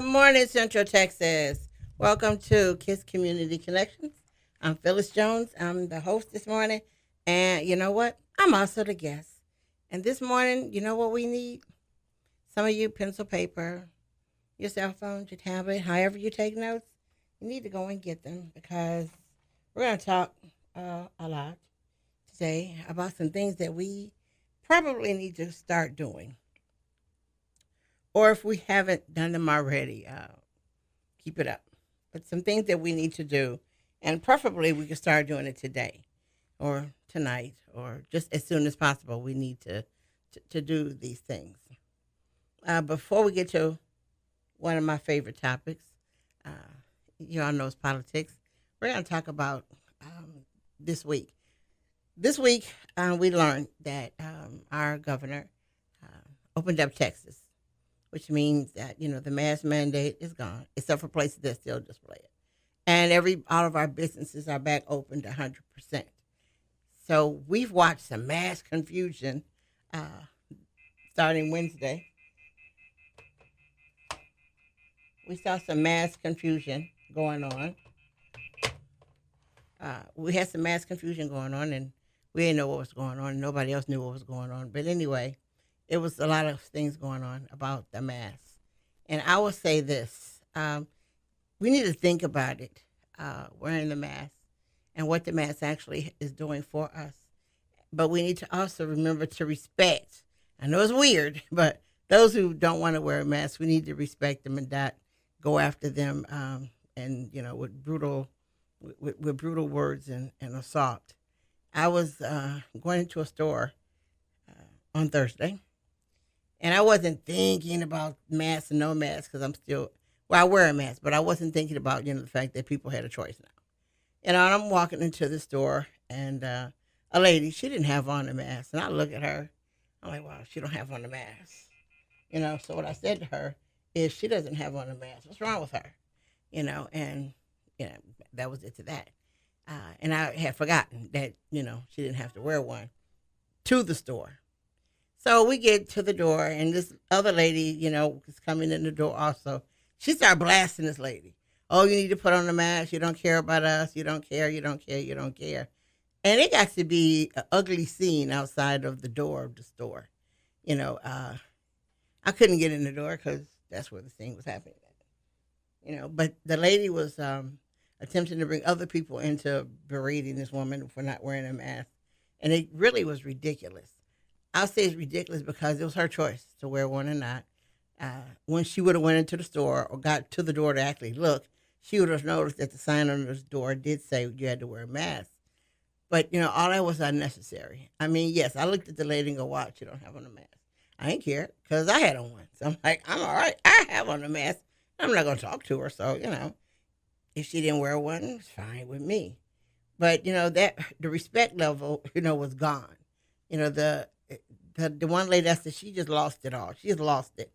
Good morning, Central Texas. Welcome to Kiss Community Connections. I'm Phyllis Jones. I'm the host this morning. And you know what? I'm also the guest. And this morning, you know what we need? Some of you, pencil, paper, your cell phone, your tablet, however you take notes, you need to go and get them because we're going to talk a lot today about some things that we probably need to start doing. Or if we haven't done them already, keep it up. But some things that we need to do, and preferably we can start doing it today or tonight or just as soon as possible. We need to do these things. Before we get to one of my favorite topics, uh, you all know it's politics. We're going to talk about this week. This week, we learned that our governor opened up Texas, which means that, the mask mandate is gone, except for places that still display it. And all of our businesses are back open to 100%. So we've watched some mass confusion starting Wednesday. We saw some mass confusion going on. We had some mass confusion going on, and we didn't know what was going on. Nobody else knew what was going on. But anyway, it was a lot of things going on about the mask. And I will say this. We need to think about it, wearing the mask and what the mask actually is doing for us. But we need to also remember to respect. I know it's weird, but those who don't want to wear a mask, we need to respect them and not go after them and, with brutal words and assault. I was going into a store on Thursday, and I wasn't thinking about masks and no masks because I wear a mask, but I wasn't thinking about, the fact that people had a choice now. And I'm walking into the store, and a lady, she didn't have on a mask. And I look at her, I'm like, wow, she don't have on a mask. So what I said to her is she doesn't have on a mask. What's wrong with her? And that was it to that. And I had forgotten that, she didn't have to wear one to the store. So we get to the door, and this other lady, is coming in the door also. She started blasting this lady. Oh, you need to put on a mask. You don't care about us. You don't care. You don't care. You don't care. And it got to be an ugly scene outside of the door of the store. I couldn't get in the door because that's where the scene was happening. But the lady was attempting to bring other people into berating this woman for not wearing a mask. And it really was ridiculous. I'll say it's ridiculous because it was her choice to wear one or not. When she would have went into the store or got to the door to actually look, she would have noticed that the sign on the door did say you had to wear a mask. But, all that was unnecessary. I mean, yes, I looked at the lady and go, wow, she don't have on a mask. I didn't care because I had on one. So I'm like, I'm all right. I have on a mask. I'm not going to talk to her. So, if she didn't wear one, it's fine with me. But, that the respect level, was gone. The one lady that said she just lost it all. She just lost it.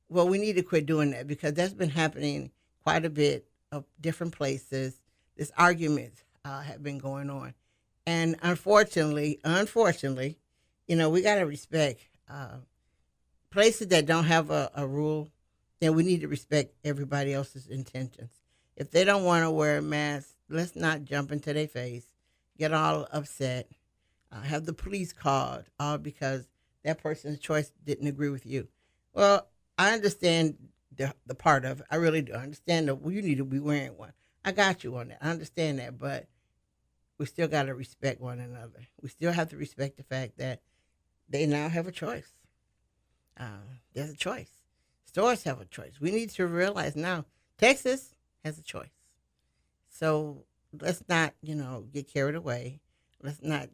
Well, we need to quit doing that because that's been happening quite a bit of different places. This arguments have been going on. And unfortunately, we got to respect places that don't have a rule, then we need to respect everybody else's intentions. If they don't want to wear a mask, let's not jump into their face, get all upset, have the police called, all because that person's choice didn't agree with you. Well, I understand the part of it. I really do. I understand that you need to be wearing one. I got you on that. I understand that, but we still got to respect one another. We still have to respect the fact that they now have a choice. There's a choice. Stores have a choice. We need to realize now Texas has a choice. So let's not, get carried away. Let's not,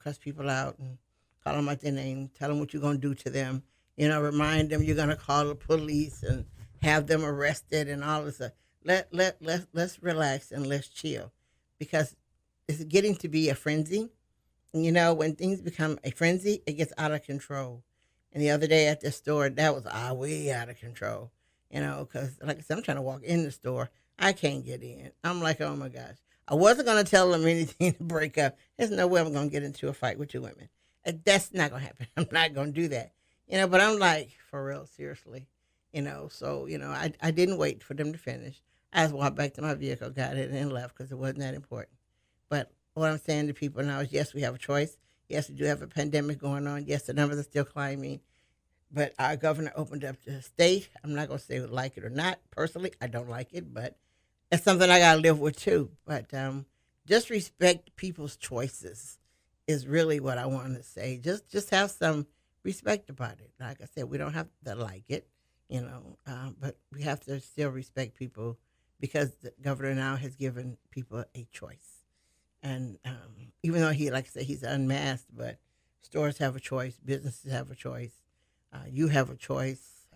cuss people out and call them out their name, tell them what you're going to do to them, remind them you're going to call the police and have them arrested and all this stuff. Let's relax and let's chill because it's getting to be a frenzy. And, when things become a frenzy, it gets out of control. And the other day at the store, that was way out of control, because like I said, I'm trying to walk in the store. I can't get in. I'm like, oh my gosh. I wasn't going to tell them anything to break up. There's no way I'm going to get into a fight with two women. That's not going to happen. I'm not going to do that. But I'm like, for real, seriously. So, I didn't wait for them to finish. I just walked back to my vehicle, got it, and left because it wasn't that important. But what I'm saying to people now is, yes, we have a choice. Yes, we do have a pandemic going on. Yes, the numbers are still climbing. But our governor opened up the state. I'm not going to say we like it or not. Personally, I don't like it, but it's something I got to live with too. But just respect people's choices is really what I want to say. Just have some respect about it. Like I said, we don't have to like it, but we have to still respect people because the governor now has given people a choice. And even though like I said, he's unmasked, but stores have a choice, businesses have a choice, you have a choice.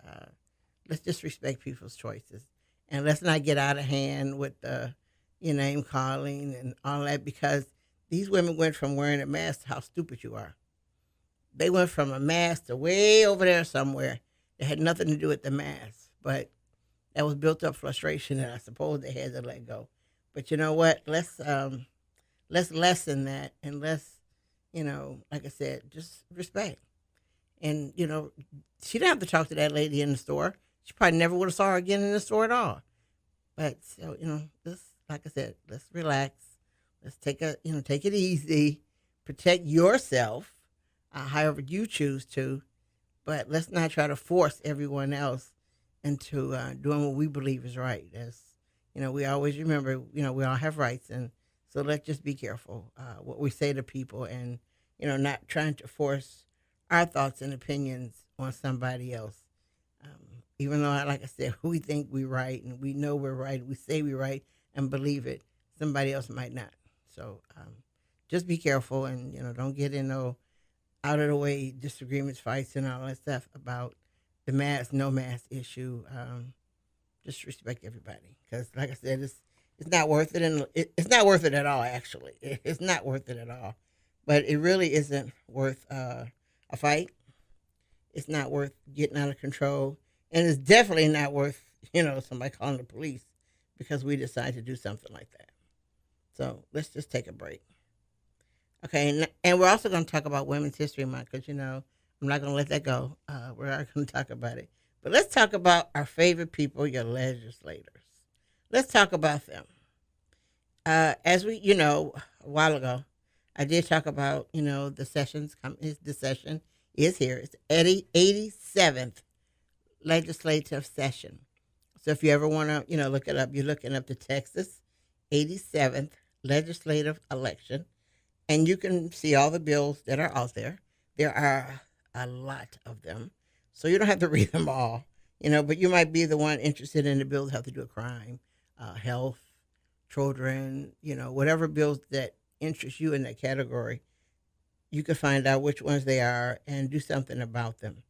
Let's just respect people's choices, and let's not get out of hand with your name calling and all that, because these women went from wearing a mask to how stupid you are. They went from a mask to way over there somewhere. It had nothing to do with the mask, but that was built up frustration that I suppose they had to let go. But you know what? Let's lessen that, and let's, like I said, just respect. And she didn't have to talk to that lady in the store. She probably never would have saw her again in the store at all. But so just like I said, let's relax. Let's take it easy. Protect yourself, however you choose to. But let's not try to force everyone else into doing what we believe is right. As we always remember, we all have rights, and so let's just be careful what we say to people, and not trying to force our thoughts and opinions on somebody else. Even though, like I said, we think we're right and we know we're right, we say we're right and believe it, somebody else might not. So just be careful, and don't get in no out of the way disagreements, fights, and all that stuff about the mask, no mask issue. Just respect everybody, because, like I said, it's not worth it, and it's not worth it at all. Actually, it's not worth it at all. But it really isn't worth a fight. It's not worth getting out of control, and it's definitely not worth somebody calling the police because we decide to do something like that. So let's just take a break. Okay, and we're also going to talk about Women's History Month because I'm not going to let that go. We're going to talk about it, but let's talk about our favorite people, your legislators. Let's talk about them. As we, a while ago, I did talk about, the sessions. The session is here. It's 87th legislative session. So if you ever want to, look it up, you're looking up the Texas 87th legislative election, and you can see all the bills that are out there. There are a lot of them, so you don't have to read them all, but you might be the one interested in the bills that have to do with crime, health, children, whatever bills that interest you in that category. You can find out which ones they are and do something about them.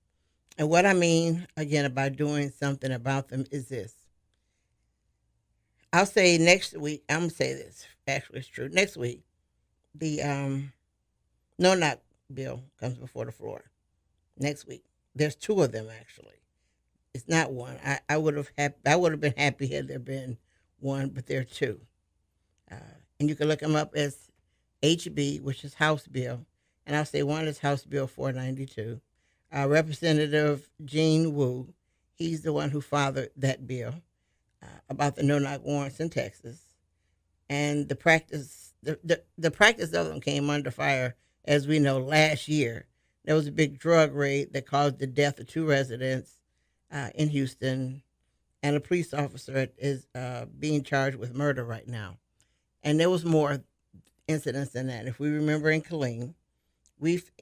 And what I mean, again, about doing something about them is this. I'll say next week, I'm going to say this. Actually, it's true. Next week, the no-knock bill comes before the floor. Next week. There's two of them, actually. It's not one. I would have been happy had there been one, but there are two. And you can look them up as HB, which is House Bill. And I'll say one is House Bill 492. Representative Gene Wu, he's the one who fathered that bill about the no-knock warrants in Texas. And the practice of them came under fire, as we know, last year. There was a big drug raid that caused the death of two residents in Houston, and a police officer is being charged with murder right now. And there was more incidents than that. If we remember in Killeen,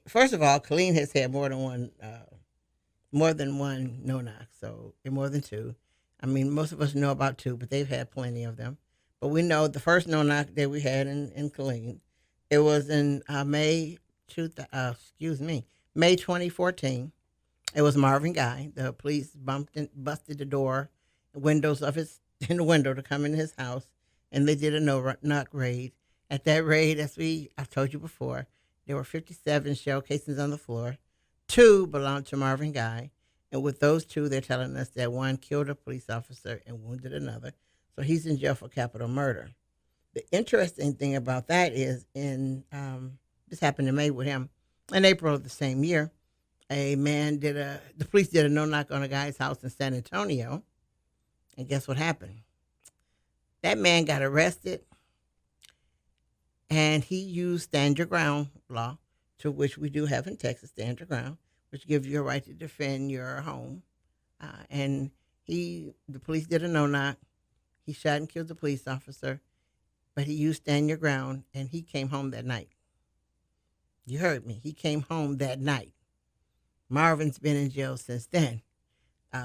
first of all, Killeen has had more than one no-knock, so more than two. I mean, most of us know about two, but they've had plenty of them. But we know the first no-knock that we had in Killeen, it was in May 2014. It was Marvin Guy. The police busted the door, the windows of his in the window to come in his house, and they did a no-knock raid. At that raid, I've told you before, there were 57 shell casings on the floor. 2 belonged to Marvin Guy. And with those 2, they're telling us that one killed a police officer and wounded another. So he's in jail for capital murder. The interesting thing about that is this happened in May with him. In April of the same year, The police did a no knock on a guy's house in San Antonio, and guess what happened? That man got arrested, and he used stand your ground law, to which we do have in Texas, stand your ground, which gives you a right to defend your home. And the police did a no knock. He shot and killed the police officer, but he used stand your ground, and he came home that night. You heard me. He came home that night. Marvin's been in jail since then.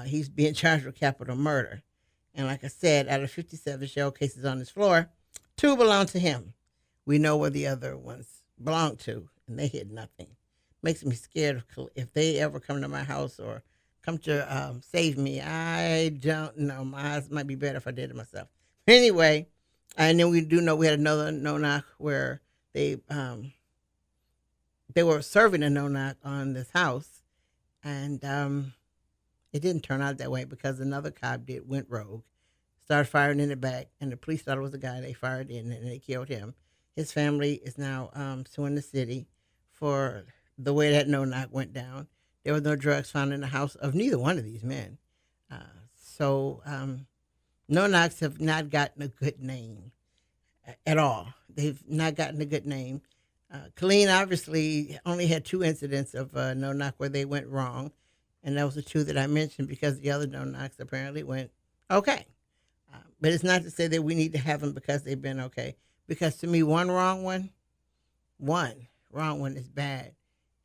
He's being charged with capital murder. And like I said, out of 57 shell cases on his floor, 2 belong to him. We know where the other ones belong to, and they hit nothing. Makes me scared if they ever come to my house or come to save me. I don't know. My eyes might be better if I did it myself. Anyway, and then we do know we had another no-knock where they were serving a no-knock on this house, and it didn't turn out that way because another cop went rogue, started firing in the back, and the police thought it was the guy they fired in, and they killed him. His family is now suing the city for the way that no-knock went down. There were no drugs found in the house of neither one of these men. So no-knocks have not gotten a good name at all. They've not gotten a good name. Killeen obviously only had 2 incidents of no-knock where they went wrong, and that was the 2 that I mentioned because the other no-knocks apparently went okay. But it's not to say that we need to have them because they've been okay. Because to me, one wrong one is bad.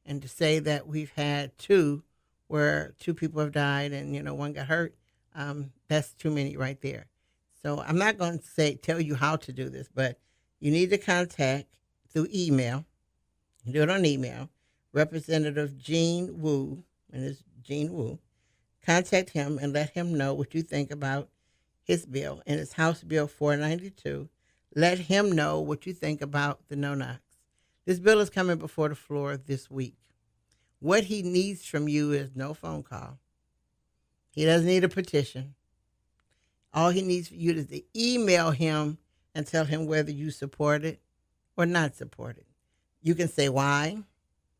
And to say that we've had 2 where 2 people have died and, 1 got hurt, that's too many right there. So I'm not going to tell you how to do this, but you need to contact through email. You do it on email. Representative Gene Wu, and it's Gene Wu. Contact him and let him know what you think about his bill, and it's House Bill 492. Let him know what you think about the no-knocks. This bill is coming before the floor this week. What he needs from you is no phone call. He doesn't need a petition. All he needs for you is to email him and tell him whether you support it or not support it. You can say why.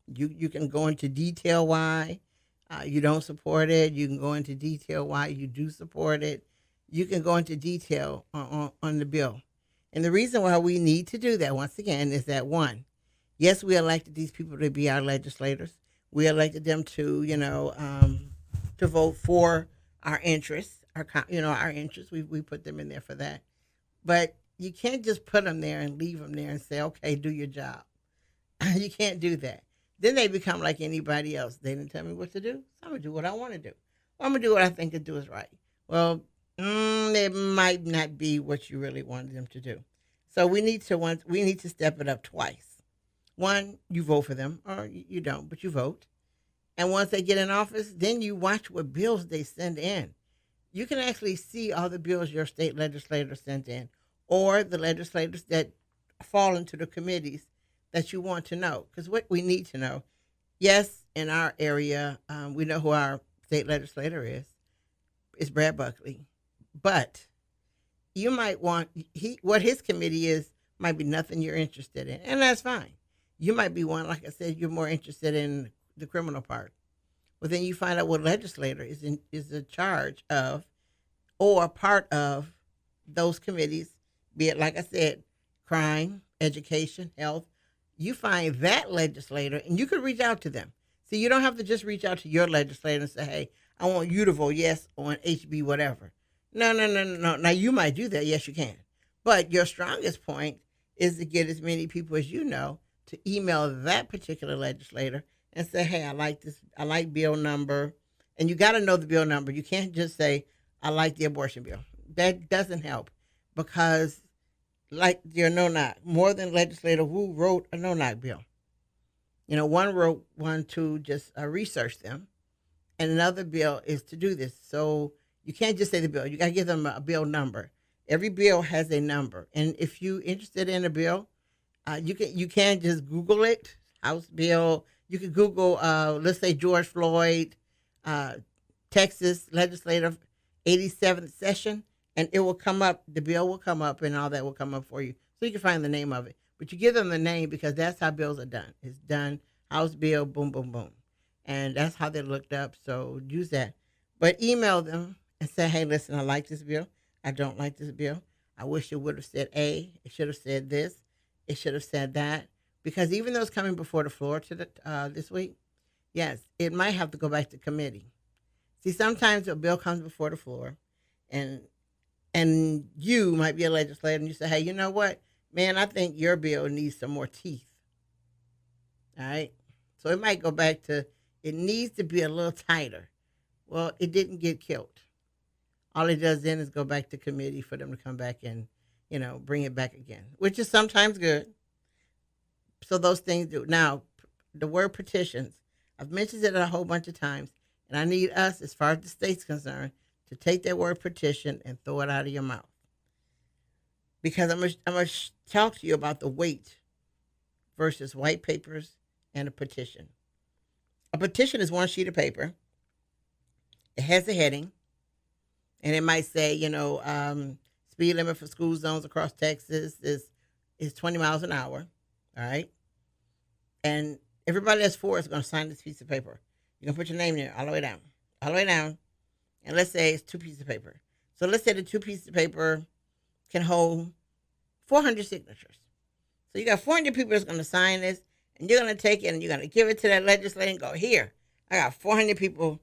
You can go into detail why you don't support it. You can go into detail why you do support it. You can go into detail on the bill. And the reason why we need to do that, once again, is that 1, yes, we elected these people to be our legislators. We elected them to, to vote for our interests, our interests. We put them in there for that. But you can't just put them there and leave them there and say, okay, do your job. You can't do that. Then they become like anybody else. They didn't tell me what to do, so I'm going to do what I want to do. Well, I'm going to do what I think to do is right. Well, it might not be what you really wanted them to do. So we need to step it up twice. 1, you vote for them, or you don't, but you vote. And once they get in office, then you watch what bills they send in. You can actually see all the bills your state legislators sent in, or the legislators that fall into the committees that you want to know. Because what we need to know, yes, in our area, we know who our state legislator is. It's Brad Buckley. But you might want, what his committee is might be nothing you're interested in, and that's fine. You might be one, like I said, you're more interested in the criminal part. Well, then you find out what legislator is in charge of or part of those committees, be it, like I said, crime, education, health. You find that legislator, and you could reach out to them. See, you don't have to just reach out to your legislator and say, hey, I want you to vote yes on HB whatever. No. Now, you might do that. Yes, you can. But your strongest point is to get as many people as you know to email that particular legislator and say, hey, I like this. I like bill number. And you got to know the bill number. You can't just say, I like the abortion bill. That doesn't help because, like your no-knock, more than legislator who wrote a no-knock bill. One wrote one to just research them, and another bill is to do this. So you can't just say the bill. You got to give them a bill number. Every bill has a number, and if you're interested in a bill, you can just Google it, House bill. You can Google, let's say George Floyd, Texas legislative 87th session, and it will come up. The bill will come up, and all that will come up for you, so you can find the name of it. But you give them the name because that's how bills are done. It's done House bill, boom, boom, boom. and that's how they're looked up. So use that. But email them and say, hey, listen, I like this bill. I don't like this bill. I wish it would have said A. It should have said this. It should have said that. Because even though it's coming before the floor this week, yes, it might have to go back to committee. See, sometimes a bill comes before the floor, and you might be a legislator, and you say, hey, you know what, man, I think your bill needs some more teeth. All right, so it might go back to it needs to be a little tighter. Well, it didn't get killed. All it does then is go back to committee for them to come back and bring it back again, which is sometimes good. So those things do. Now, the word petitions, I've mentioned it a whole bunch of times, and I need us, as far as the state's concerned, to take that word petition and throw it out of your mouth. Because I'm going to talk to you about the weight versus white papers and a petition. A petition is one sheet of paper. It has a heading, and it might say, speed limit for school zones across Texas is 20 miles an hour. All right. And everybody that's for it is going to sign this piece of paper. You're going to put your name there all the way down. All the way down. And let's say it's 2 pieces of paper. So let's say the 2 pieces of paper can hold 400 signatures. So you got 400 people that's going to sign this, and you're going to take it and you're going to give it to that legislator and go, here, I got 400 people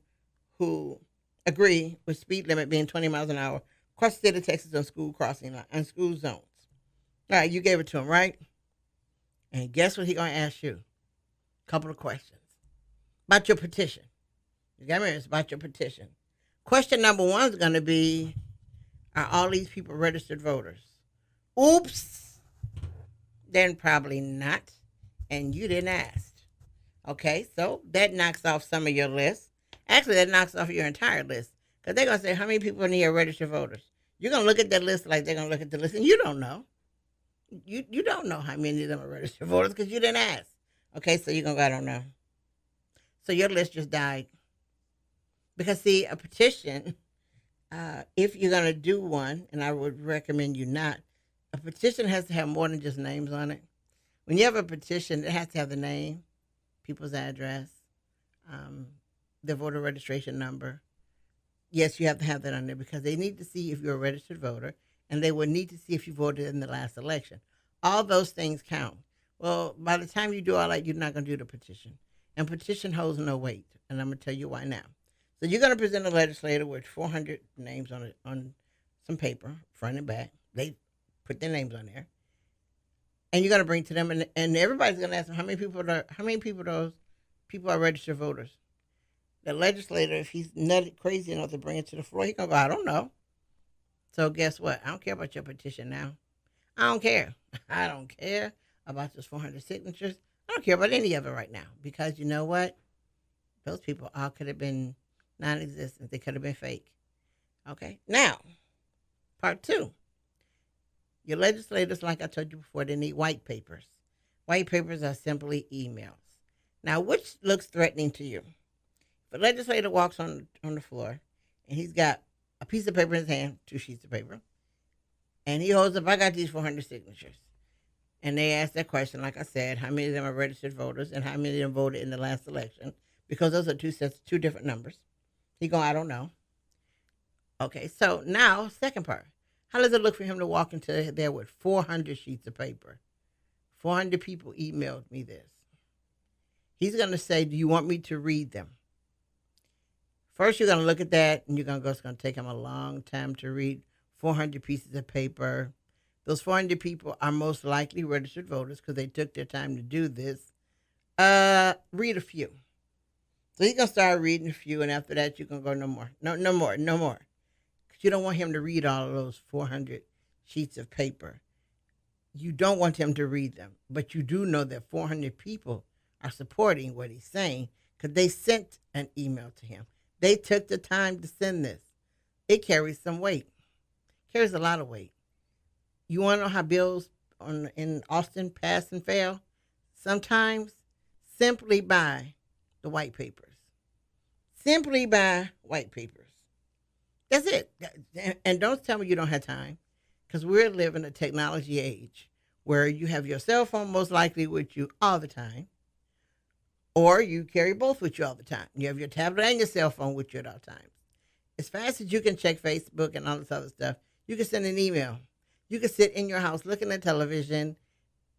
who agree with speed limit being 20 miles an hour across the state of Texas on school crossing and school zones. All right, you gave it to him, right? And guess what he's going to ask you? A couple of questions about your petition. You got me? It's about your petition. Question number 1 is going to be, are all these people registered voters? Oops. Then probably not. And you didn't ask. Okay, so that knocks off some of your list. Actually, that knocks off your entire list. Because they're going to say, how many people in here are registered voters? You're going to look at that list like they're going to look at the list, and you don't know. You don't know how many of them are registered voters because you didn't ask. Okay, so you're going to go, I don't know. So your list just died. Because, see, a petition, if you're going to do one, and I would recommend you not, a petition has to have more than just names on it. When you have a petition, it has to have the name, people's address, their voter registration number. Yes, you have to have that on there because they need to see if you're a registered voter, and they will need to see if you voted in the last election. All those things count. Well, by the time you do all that, you're not going to do the petition. And petition holds no weight, and I'm going to tell you why now. So you're going to present a legislator with 400 names on it, on some paper, front and back. They put their names on there. And you're going to bring to them, and everybody's going to ask them, how many people those people are registered voters? The legislator, if he's nutty crazy enough to bring it to the floor, he's going to go, I don't know. So guess what? I don't care about your petition now. I don't care. I don't care about those 400 signatures. I don't care about any of it right now because you know what? Those people all could have been non-existent. They could have been fake. Okay. Now, part 2. Your legislators, like I told you before, they need white papers. White papers are simply emails. Now, which looks threatening to you? If a legislator walks on the floor and he's got a piece of paper in his hand, 2 sheets of paper, and he holds up, I got these 400 signatures. And they ask that question, like I said, how many of them are registered voters and how many of them voted in the last election? Because those are 2 different numbers. He going, I don't know. Okay, so now, second part. How does it look for him to walk into there with 400 sheets of paper? 400 people emailed me this. He's going to say, do you want me to read them? First, you're going to look at that, and you're going to go, it's going to take him a long time to read 400 pieces of paper. Those 400 people are most likely registered voters because they took their time to do this. Read a few. So he's going to start reading a few, and after that, you're going to go, no more. No more. Because you don't want him to read all of those 400 sheets of paper. You don't want him to read them, but you do know that 400 people are supporting what he's saying because they sent an email to him. They took the time to send this. It carries some weight. It carries a lot of weight. You want to know how bills in Austin pass and fail? Sometimes simply by the white papers. Simply by white papers. That's it. And don't tell me you don't have time, because we're living a technology age where you have your cell phone most likely with you all the time. Or you carry both with you all the time. You have your tablet and your cell phone with you at all times. As fast as you can check Facebook and all this other stuff, you can send an email. You can sit in your house looking at television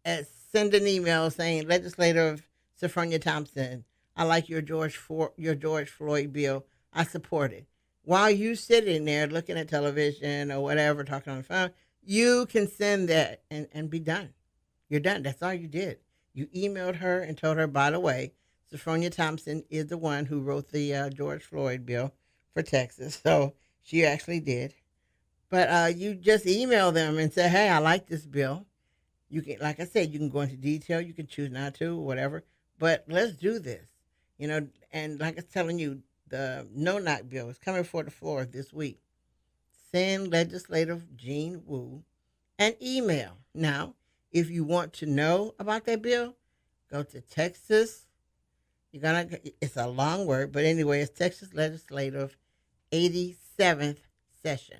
and send an email saying, Legislative Sophronia Thompson, I like your George Floyd bill. I support it. While you sitting there looking at television or whatever, talking on the phone, you can send that and be done. You're done. That's all you did. You emailed her and told her, by the way, Sophronia Thompson is the one who wrote the George Floyd bill for Texas. So she actually did. But you just email them and say, hey, I like this bill. You can, like I said, you can go into detail. You can choose not to, whatever. But let's do this. And like I was telling you, the no knock bill is coming for the floor this week. Send Legislative Jean Wu an email. Now, if you want to know about that bill, go to Texas. It's a long word, but anyway, it's Texas Legislative 87th session.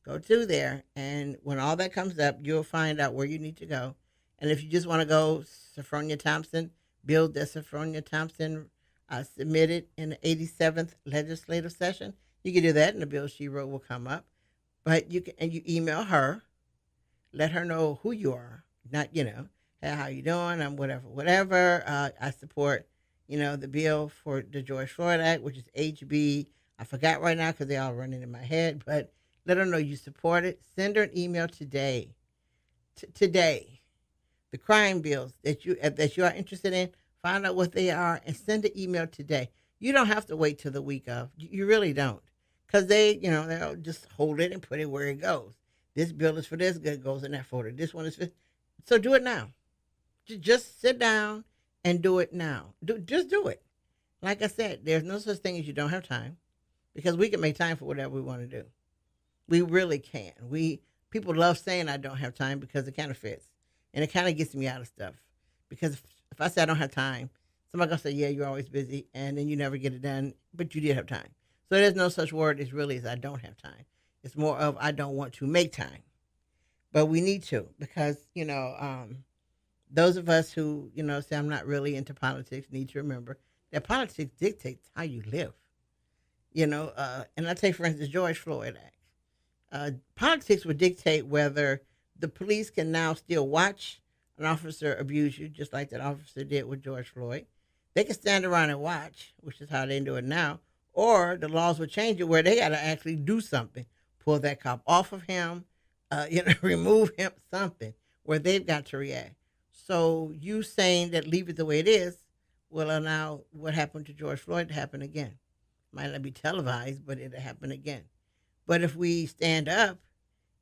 Go to there, and when all that comes up, you'll find out where you need to go. And if you just want to go, Sophronia Thompson, bill that Sophronia Thompson submitted in the 87th legislative session, you can do that, and the bill she wrote will come up. But you email her, let her know who you are, not hey, how you doing? I'm whatever. I support the bill for the George Floyd Act, which is HB. I forgot right now because they're all running in my head, but let her know you support it. Send her an email today. Today, the crime bills that you are interested in, find out what they are and send an email today. You don't have to wait till the week of. You really don't, because they'll just hold it and put it where it goes. This bill is for this, it goes in that folder. This one is for. So do it now. Just sit down and do it now. Just do it. Like I said, there's no such thing as you don't have time, because we can make time for whatever we want to do. We really can. People love saying I don't have time because it kind of fits, and it kind of gets me out of stuff. Because if I say I don't have time, somebody gonna say, "Yeah, you're always busy," and then you never get it done. But you did have time. So there's no such word as really as I don't have time. It's more of I don't want to make time, but we need to, because those of us who say I'm not really into politics need to remember that politics dictates how you live. And I take for instance George Floyd Act. Politics would dictate whether the police can now still watch an officer abuse you, just like that officer did with George Floyd. They can stand around and watch, which is how they do it now, or the laws would change it where they got to actually do something, pull that cop off of him, remove him, something where they've got to react. So you saying that leave it the way it is will allow what happened to George Floyd to happen again. Might not be televised, but it'll happen again. But if we stand up,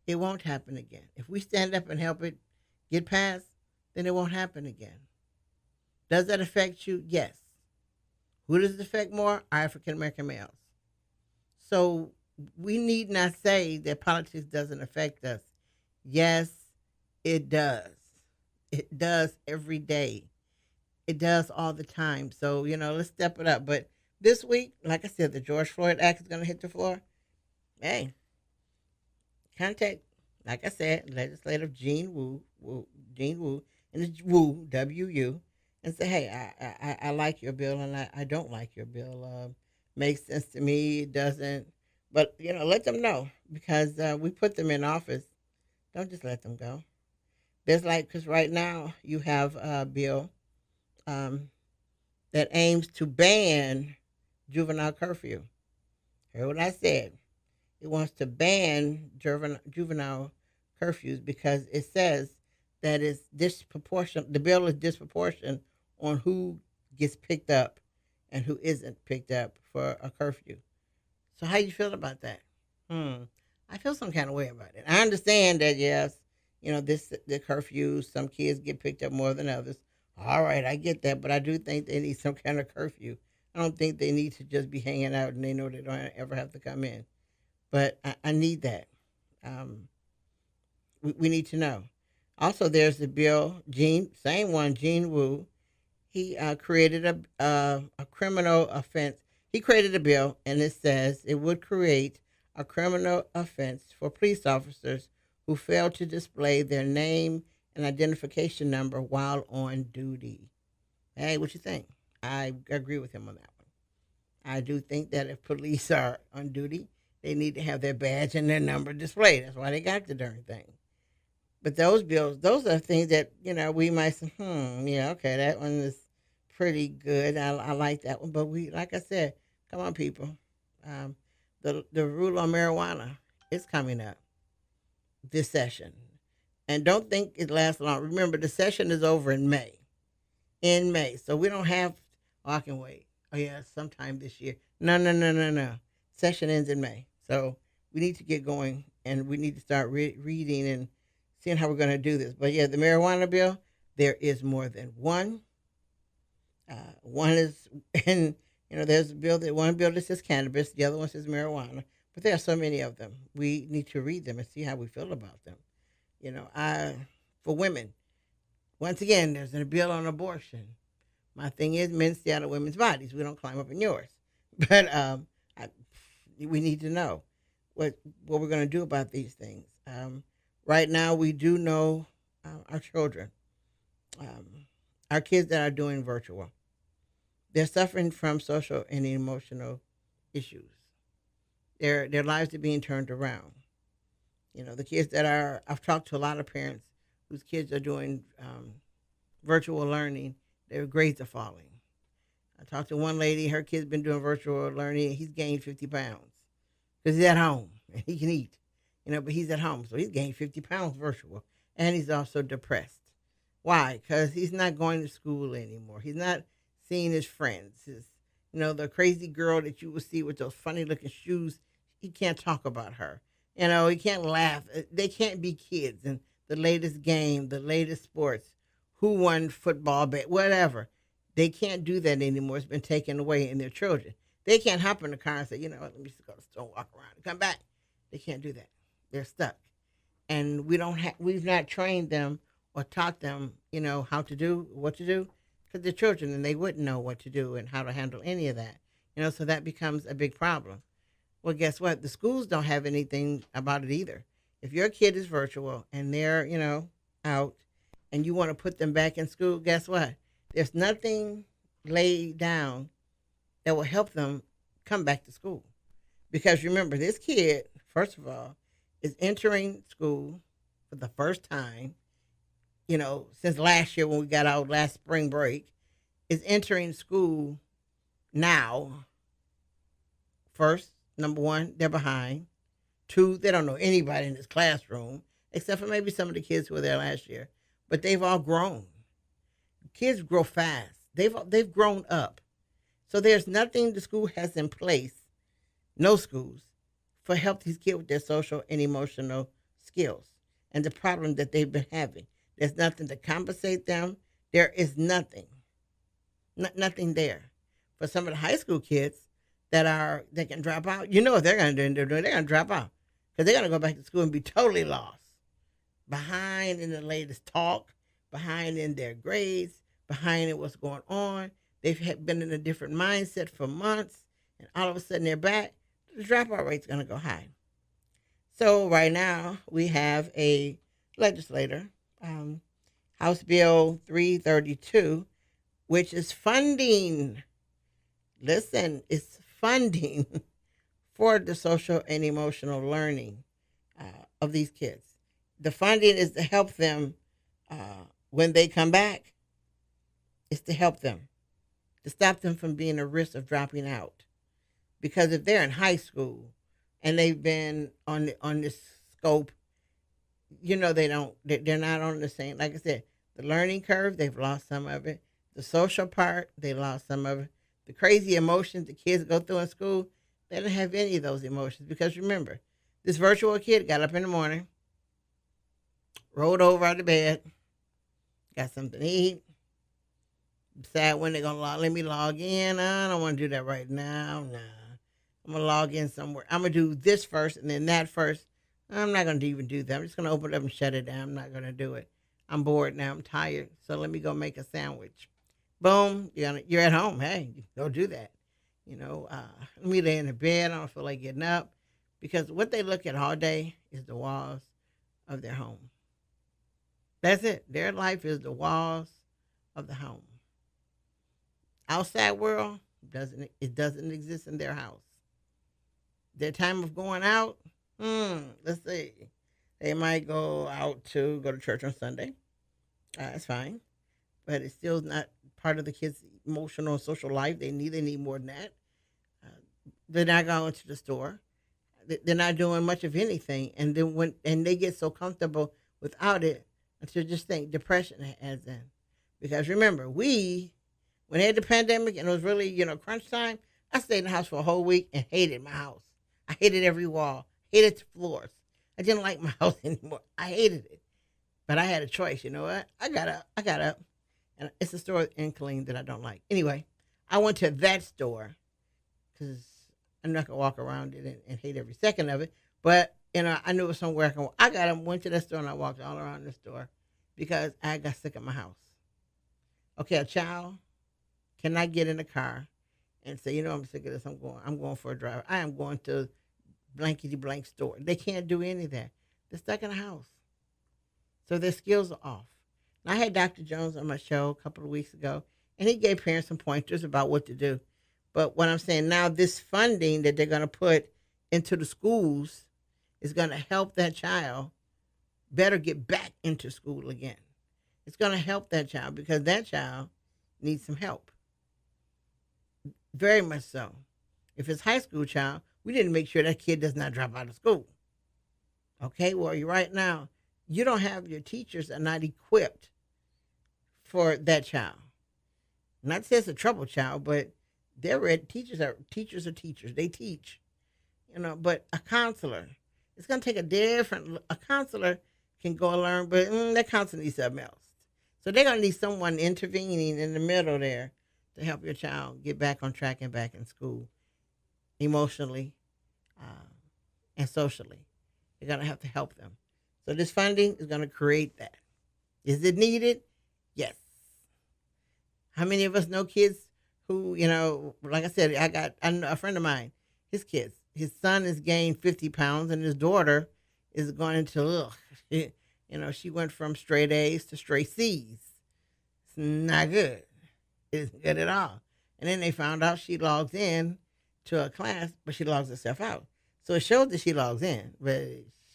it won't happen again. If we stand up and help it get past, then it won't happen again. Does that affect you? Yes. Who does it affect more? African American males. So we need not say that politics doesn't affect us. Yes, it does. It does every day. It does all the time. So, let's step it up. But this week, like I said, the George Floyd Act is going to hit the floor. Hey, contact, like I said, Legislative Jean Wu, and it's Wu, W-U, and say, hey, I like your bill, and I don't like your bill. Makes sense to me, it doesn't. But, let them know, because we put them in office. Don't just let them go. Because right now you have a bill that aims to ban juvenile curfew. Hear what I said? It wants to ban juvenile curfews because it says that it's disproportionate. The bill is disproportionate on who gets picked up and who isn't picked up for a curfew. So how you feel about that? I feel some kind of way about it. I understand that, yes, the curfew, some kids get picked up more than others. All right, I get that, but I do think they need some kind of curfew. I don't think they need to just be hanging out and they know they don't ever have to come in. But I need that. We need to know. Also, there's the bill, Jean Wu. He created a criminal offense. He created a bill, and it says it would create a criminal offense for police officers who fail to display their name and identification number while on duty. Hey, what you think? I agree with him on that one. I do think that if police are on duty, they need to have their badge and their number displayed. That's why they got the darn thing. But those bills, those are things that, we might say, yeah, okay, that one is pretty good. I like that one. But we, like I said, come on, people. Um, the rule on marijuana is coming up this session. And don't think it lasts long. Remember, the session is over in May. In May. So we don't have, oh, I can wait. Oh, yeah, sometime this year. No, no, no, no, no. Session ends in May. So we need to get going and we need to start reading and seeing how we're going to do this. But yeah, the marijuana bill, there is more than one. One is, and there's a bill one bill that says cannabis, the other one says marijuana. But there are so many of them. We need to read them and see how we feel about them. For women, once again, there's a bill on abortion. My thing is, men stay out of women's bodies. We don't climb up in yours. But we need to know what we're going to do about these things. Right now, we do know our children, our kids that are doing virtual. They're suffering from social and emotional issues. Their lives are being turned around. The kids I've talked to a lot of parents whose kids are doing virtual learning, their grades are falling. I talked to one lady, her kid's been doing virtual learning, and he's gained 50 pounds because he's at home and he can eat, but he's at home. So he's gained 50 pounds virtual, and he's also depressed. Why? Because he's not going to school anymore. He's not seeing his friends. The crazy girl that you will see with those funny looking shoes, he can't talk about her. He can't laugh. They can't be kids. And the latest game, the latest sports, who won football, whatever. They can't do that anymore. It's been taken away in their children. They can't hop in the car and say, let me just go to the store, walk around, and come back. They can't do that. They're stuck. And we've not trained them or taught them, how to do, what to do, because they're children and they wouldn't know what to do and how to handle any of that. So that becomes a big problem. Well, guess what? The schools don't have anything about it either. If your kid is virtual and they're, out and you want to put them back in school, guess what? There's nothing laid down that will help them come back to school. Because remember, this kid, first of all, is entering school for the first time, since last year when we got out last spring break, is entering school now. First, number one, they're behind. Two, they don't know anybody in this classroom, except for maybe some of the kids who were there last year. But they've all grown. Kids grow fast. They've grown up. So there's nothing the school has in place, no schools, for help these kids with their social and emotional skills and the problem that they've been having. There's nothing to compensate them. There is nothing. Nothing there. For some of the high school kids that can drop out, what they're going to do? They're going to drop out because they're going to go back to school and be totally lost. Behind in the latest talk, behind in their grades, behind in what's going on. They've been in a different mindset for months, and all of a sudden they're back. The dropout rate's going to go high. So right now we have a legislator, House Bill 332, which is funding. Listen, it's funding for the social and emotional learning of these kids. The funding is to help them when they come back. It's to help them, to stop them from being a risk of dropping out. Because if they're in high school and they've been on this scope, they're not on the same, like I said, the learning curve, they've lost some of it. The social part, they lost some of it. The crazy emotions the kids go through in school, they don't have any of those emotions. Because remember, this virtual kid got up in the morning, rolled over out of bed, got something to eat, decide when they're going to let me log in. I don't want to do that right now. Nah. I'm going to log in somewhere. I'm going to do this first and then that first. I'm not going to even do that. I'm just going to open it up and shut it down. I'm not going to do it. I'm bored now. I'm tired. So let me go make a sandwich. Boom. You're at home. Hey, go do that. Let me lay in the bed. I don't feel like getting up. Because what they look at all day is the walls of their home. That's it. Their life is the walls of the home. outside world doesn't exist in their house. Their time of going out, let's see. They might go to church on Sunday. That's fine, but it's still not part of the kids' emotional and social life. They need more than that. Uh, they're not going to the store. They're not doing much of anything, and then when they get so comfortable without it, until just think depression adds in. Because remember, when they had the pandemic and it was really crunch time, I stayed in the house for a whole week and hated my house. I hated every wall, hated the floors. I didn't like my house anymore. I hated it, but I had a choice. You know what? I got up, and it's a store in Killeen that I don't like. Anyway, I went to that store because I'm not gonna walk around it and hate every second of it. But I knew it was somewhere I can. I got up, went to that store, and I walked all around the store because I got sick of my house. Okay, a child cannot get in the car and say, I'm sick of this. I'm going for a drive. I am going to blankety blank store. They can't do any of that. They're stuck in the house, so their skills are off. Now, I had Dr. Jones on my show a couple of weeks ago, and he gave parents some pointers about what to do. But what I'm saying now, this funding that they're going to put into the schools is going to help that child better get back into school again. It's going to help that child because that child needs some help. Very much so. If it's high school child, we need to make sure that kid does not drop out of school. Okay, well, you're right now, you don't have your teachers are not equipped for that child. Not to say it's a trouble child, but they're ready. Teachers are teachers. They teach, but a counselor, it's going to take a counselor can go and learn, but that counselor needs something else. So they're going to need someone intervening in the middle there to help your child get back on track and back in school emotionally and socially. You're going to have to help them. So this funding is going to create that. Is it needed? Yes. How many of us know kids who, like I said, I know a friend of mine, his kids, his son has gained 50 pounds and his daughter is going into, she went from straight A's to straight C's. It's not good. It isn't good at all. And then they found out she logs in to a class, but she logs herself out. So it showed that she logs in, but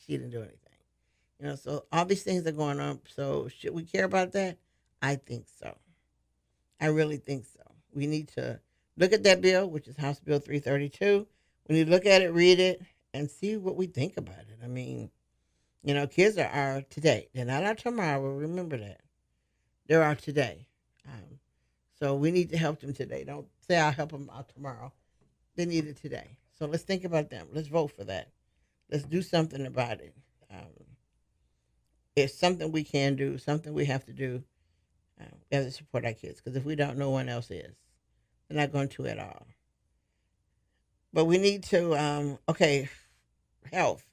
she didn't do anything. So all these things are going on. So should we care about that? I think so. I really think so. We need to look at that bill, which is House Bill 332. We need to look at it, read it, and see what we think about it. I mean, kids are our today. They're not our tomorrow. Remember that. They're our today. So we need to help them today. Don't say I'll help them out tomorrow. They need it today. So let's think about them. Let's vote for that. Let's do something about it. It's something we can do, something we have to do. We have to support our kids because if we don't, no one else is. They're not going to at all. But we need to, health.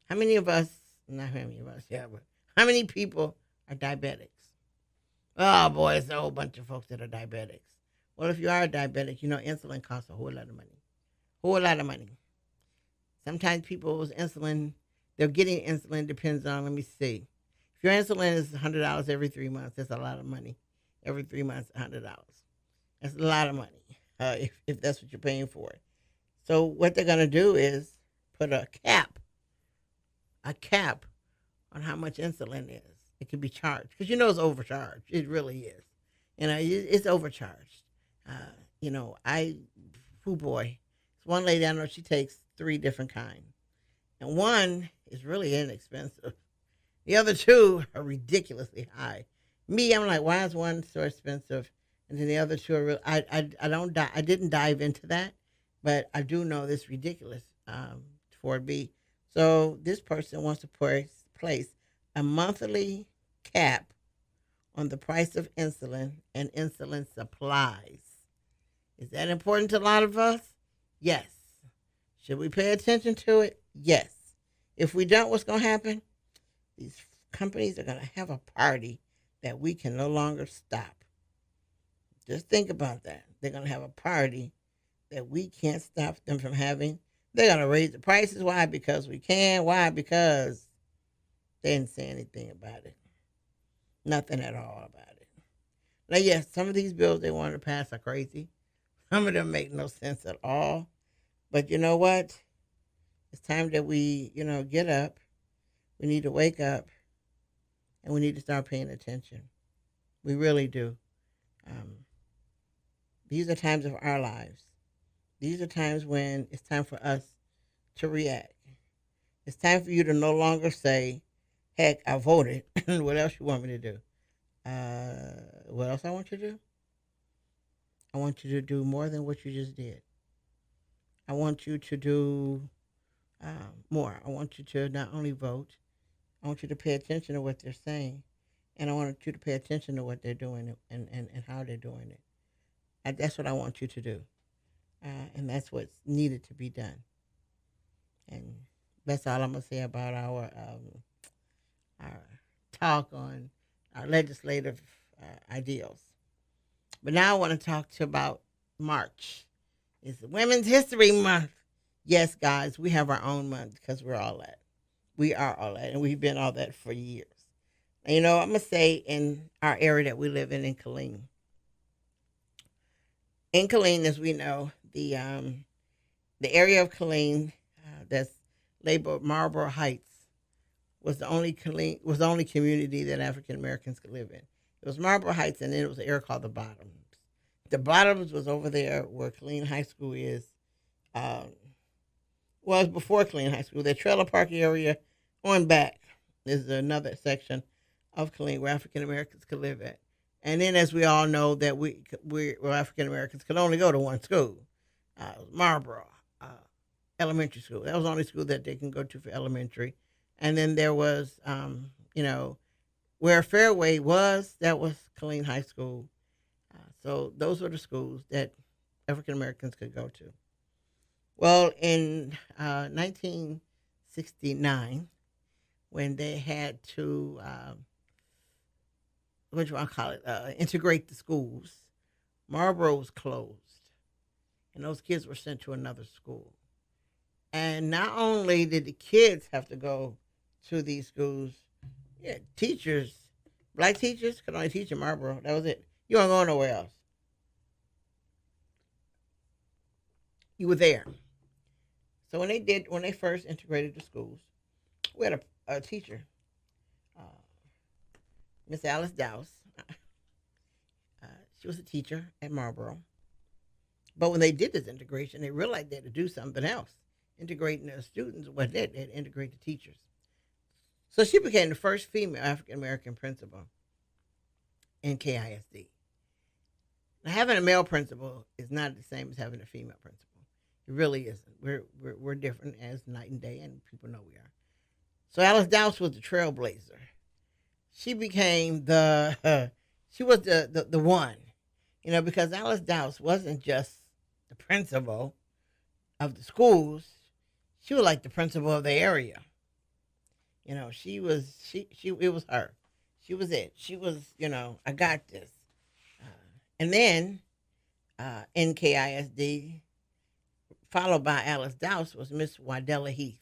How many of us, not how many of us, yeah, but how many people are diabetics? Oh, boy, it's a whole bunch of folks that are diabetics. Well, if you are a diabetic, insulin costs a whole lot of money. Whole lot of money. Sometimes people's insulin, they're getting insulin depends on, let me see. If your insulin is $100 every 3 months, that's a lot of money. Every 3 months, $100. That's a lot of money if that's what you're paying for it. So what they're going to do is put a cap on how much insulin is. It can be charged because it's overcharged. It really is. It's overcharged. Boy, it's one lady I know. She takes 3 different kinds, and one is really inexpensive. The other 2 are ridiculously high. Me, I'm like, why is one so expensive? And then the other 2 are real. I didn't dive into that, but I do know this ridiculous for it be. So this person wants to place a monthly cap on the price of insulin and insulin supplies. Is that important to a lot of us? Yes. Should we pay attention to it? Yes. If we don't, what's going to happen? These companies are going to have a party that we can no longer stop. Just think about that. They're going to have a party that we can't stop them from having. They're going to raise the prices. Why? Because we can. Why? Because they didn't say anything about it. Nothing at all about it. Now, yes, some of these bills they want to pass are crazy. Some of them make no sense at all. But you know what? It's time that we, get up. We need to wake up and we need to start paying attention. We really do. Um, these are times of our lives. These are times when it's time for us to react. It's time for you to no longer say, heck, I voted. What else you want me to do? What else I want you to do? I want you to do more than what you just did. I want you to do more. I want you to not only vote, I want you to pay attention to what they're saying, and I want you to pay attention to what they're doing and how they're doing it. That's what I want you to do, and that's what's needed to be done. And that's all I'm gonna say about our talk on our legislative ideals. But now I want to talk to about March. It's Women's History Month. Yes, guys, we have our own month because we're all that. We are all that, and we've been all that for years. And, I'm gonna say in our area that we live in Killeen. In Killeen, as we know, the area of Killeen that's labeled Marlboro Heights was the only community that African Americans could live in. It was Marlboro Heights, and then it was an area called the Bottoms. The Bottoms was over there where Killeen High School is. Um, well, it was before Killeen High School. The trailer park area on back is another section of Killeen where African Americans could live at. And then, as we all know, that we African Americans could only go to one school, Marlboro Elementary School. That was the only school that they can go to for elementary. And then there was, where Fairway was, that was Killeen High School. So those were the schools that African Americans could go to. Well, in 1969, when they had to, what do I call it, integrate the schools, Marlboro was closed, and those kids were sent to another school. And not only did the kids have to go to these schools, yeah, teachers, black teachers could only teach in Marlboro. That was it. You weren't going nowhere else. You were there. So when they first integrated the schools, we had a teacher, uh, Miss Alice Dowse. Uh, she was a teacher at Marlboro. But when they did this integration, they realized they had to do something else. Integrating the students, what they had to integrate the teachers. So she became the first female African American principal in KISD. Now, having a male principal is not the same as having a female principal. It really isn't. We're different as night and day, and people know we are. So Alice Dowse was the trailblazer. She became she was the one, because Alice Dowse wasn't just the principal of the schools. She was like the principal of the area. She was it was her. She was it. She was, I got this. And then NKISD, followed by Alice Dowse, was Miss Wadella Heath.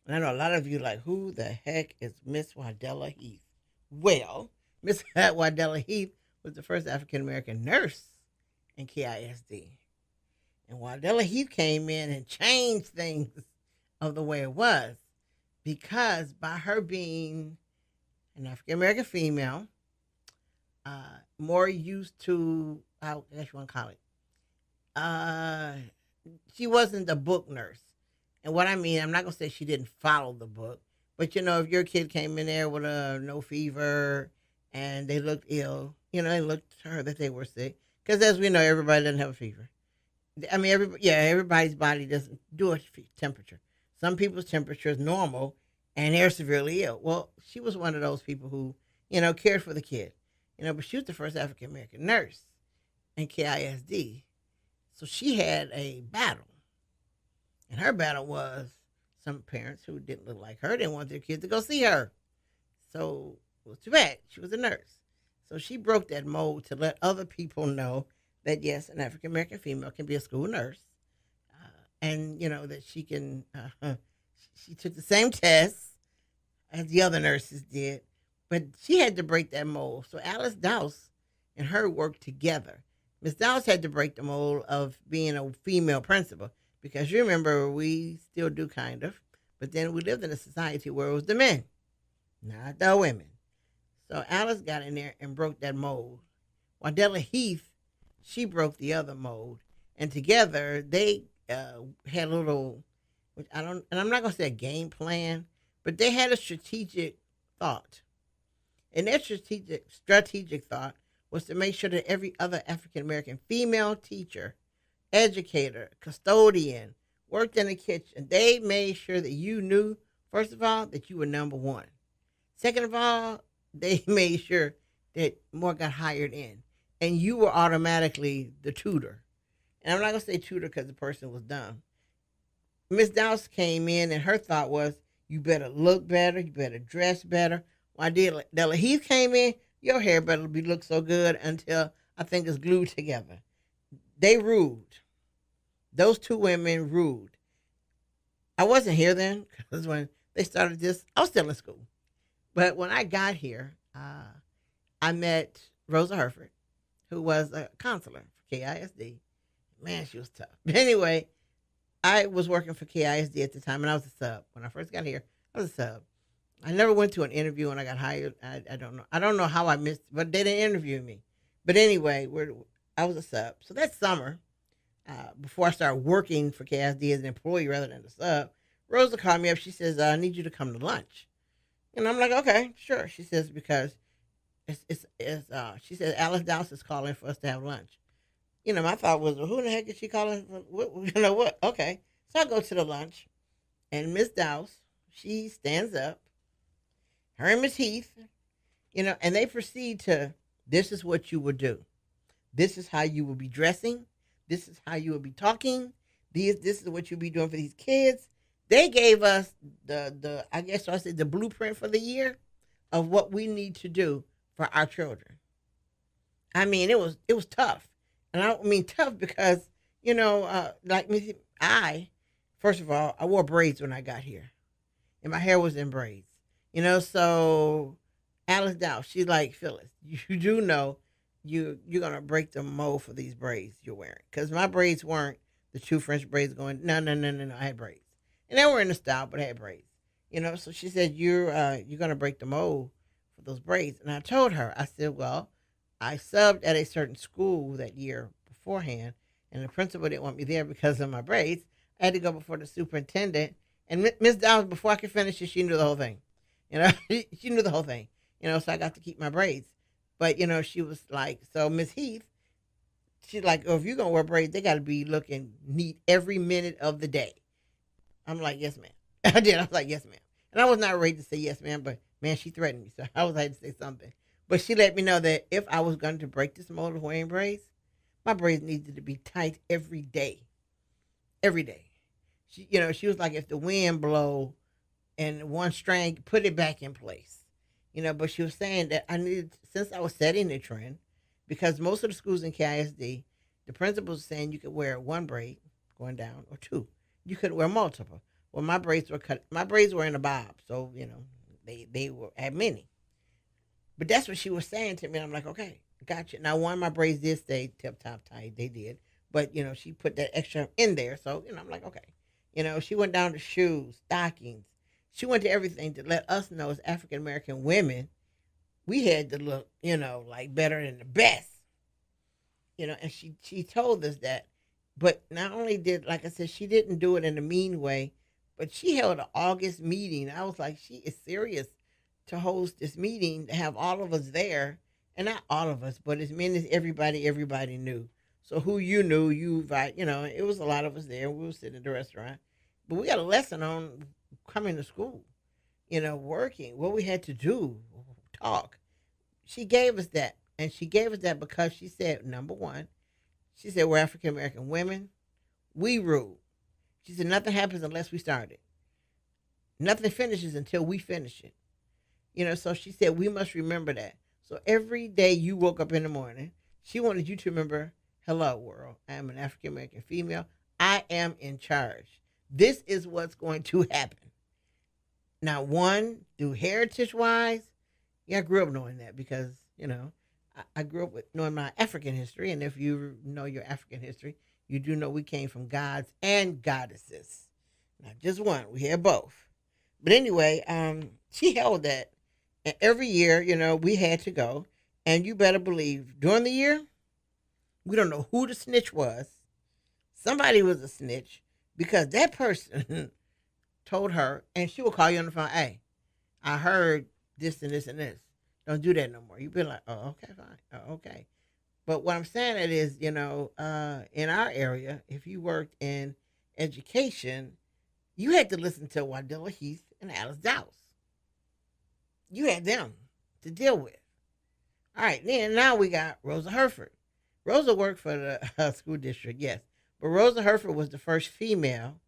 And I know a lot of you like, who the heck is Miss Wadella Heath? Well, Miss Wadella Heath was the first African American nurse in KISD. And Wadella Heath came in and changed things of the way it was, because by her being an African American female, more used to, I guess you want to call it, she wasn't a book nurse. And what I mean, I'm not going to say she didn't follow the book, but if your kid came in there with a no fever and they looked ill, they looked to her that they were sick. Because as we know, everybody doesn't have a fever. I mean, everybody's body doesn't do a temperature. Some people's temperature is normal and they're severely ill. Well, she was one of those people who, cared for the kid, but she was the first African American nurse in KISD. So she had a battle. And her battle was some parents who didn't look like her, didn't want their kids to go see her. So it was too bad. She was a nurse. So she broke that mold to let other people know that, yes, an African American female can be a school nurse. And, that she can, she took the same tests as the other nurses did, but she had to break that mold. So Alice Dowse and her work together. Miss Downs had to break the mold of being a female principal because you remember we still do kind of, but then we lived in a society where it was the men, not the women. So Alice got in there and broke that mold. Wandella Heath, she broke the other mold, and together they had a little, which I don't, and I'm not gonna say a game plan, but they had a strategic thought, and their strategic thought was to make sure that every other African American female teacher, educator, custodian worked in the kitchen. They made sure that you knew, first of all, that you were number one. Second of all, they made sure that more got hired in, and you were automatically the tutor. And I'm not gonna say tutor because the person was dumb. Miss Dowse came in, and her thought was, you better look better, you better dress better. While Della Heath came in, your hair better be look so good until I think it's glued together. They ruled. Those two women ruled. I wasn't here then because when they started this, I was still in school. But when I got here, I met Rosa Herford, who was a counselor for KISD. Man, she was tough. But anyway, I was working for KISD at the time, and I was a sub. When I first got here, I was a sub. I never went to an interview when I got hired. I don't know. I don't know how I missed, but they didn't interview me. But anyway, I was a sub. So that summer, before I started working for KISD as an employee rather than a sub, Rosa called me up. She says, I need you to come to lunch. And I'm like, okay, sure. She says, because she says, Alice Dowse is calling for us to have lunch. My thought was, well, who the heck is she calling? What? Okay. So I go to the lunch, and Miss Dowse, she stands up, her and Miss Heath, and they proceed to, this is what you would do. This is how you will be dressing. This is how you will be talking. This is what you'll be doing for these kids. They gave us I guess I said the blueprint for the year of what we need to do for our children. I mean, it was tough. And I don't mean tough because, like me, first of all, I wore braids when I got here. And my hair was in braids. So Alice Dowse, she's like, Phyllis, you do know you're going to break the mold for these braids you're wearing. Because my braids weren't the two French braids going, no, I had braids. And they were in the style, but I had braids. So she said, you're going to break the mold for those braids. And I told her, I said, well, I subbed at a certain school that year beforehand, and the principal didn't want me there because of my braids. I had to go before the superintendent. And Miss Dowse, before I could finish it, she knew the whole thing. She knew the whole thing. So I got to keep my braids. But, she was like, so Miss Heath, she's like, oh, if you're going to wear braids, they got to be looking neat every minute of the day. I'm like, yes, ma'am. I did. I was like, yes, ma'am. And I was not ready to say yes, ma'am, but, man, she threatened me. So I had to say something. But she let me know that if I was going to break this mold of wearing braids, my braids needed to be tight every day. Every day. She was like, if the wind blow and one strand, put it back in place. But she was saying that I needed, since I was setting the trend, because most of the schools in KISD, the principal was saying you could wear one braid going down or two. You could wear multiple. Well, my braids were cut. My braids were in a bob, so they were had many. But that's what she was saying to me. And I'm like, okay, gotcha. Now, one of my braids did stay tip top tight. They did, but she put that extra in there. So I'm like, okay. She went down to shoes, stockings. She went to everything to let us know as African American women, we had to look, like better than the best. And she told us that. But not only did, like I said, she didn't do it in a mean way, but she held an August meeting. I was like, she is serious to host this meeting, to have all of us there. And not all of us, but as many as everybody knew. So who you knew, you invite, it was a lot of us there. We were sitting at the restaurant. But we got a lesson on coming to school, working, what we had to do, talk. She gave us that. And she gave us that because she said, number one, she said, we're African American women. We rule. She said, nothing happens unless we start it. Nothing finishes until we finish it. So she said, we must remember that. So every day you woke up in the morning, she wanted you to remember, hello, world. I am an African American female. I am in charge. This is what's going to happen. Now, one, through heritage-wise, I grew up knowing that because, I grew up with knowing my African history, and if you know your African history, you do know we came from gods and goddesses, not just one. We had both. But anyway, she held that, and every year, we had to go, and you better believe during the year, we don't know who the snitch was. Somebody was a snitch because that person told her, and she will call you on the phone. Hey, I heard this and this and this. Don't do that no more. You'd be like, oh, okay, fine. Oh, okay. But what I'm saying it is, in our area, if you worked in education, you had to listen to Wadilla Heath and Alice Dowse. You had them to deal with. All right, then now we got Rosa Herford. Rosa worked for the school district, yes. But Rosa Herford was the first female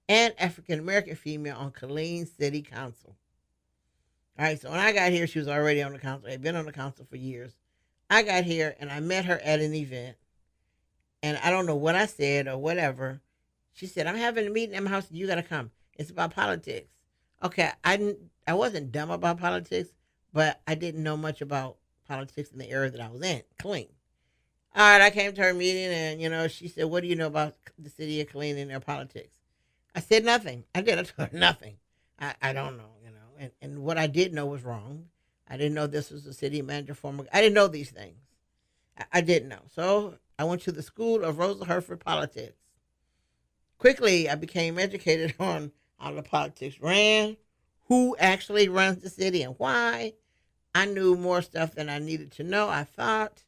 and African American female on Killeen City Council. All right, so when I got here, she was already on the council. Had been on the council for years. I got here and I met her at an event, and I don't know what I said or whatever. She said, "I'm having a meeting at my house. You got to come. It's about politics." Okay, I wasn't dumb about politics, but I didn't know much about politics in the area that I was in, Killeen. All right, I came to her meeting, and she said, "What do you know about the city of Killeen and their politics?" I said nothing. I did. I told her nothing. I don't know, and what I did know was wrong. I didn't know this was a city manager former. I didn't know these things. I didn't know. So I went to the school of Rosa Herford politics. Quickly, I became educated on how the politics ran, who actually runs the city, and why. I knew more stuff than I needed to know, I thought,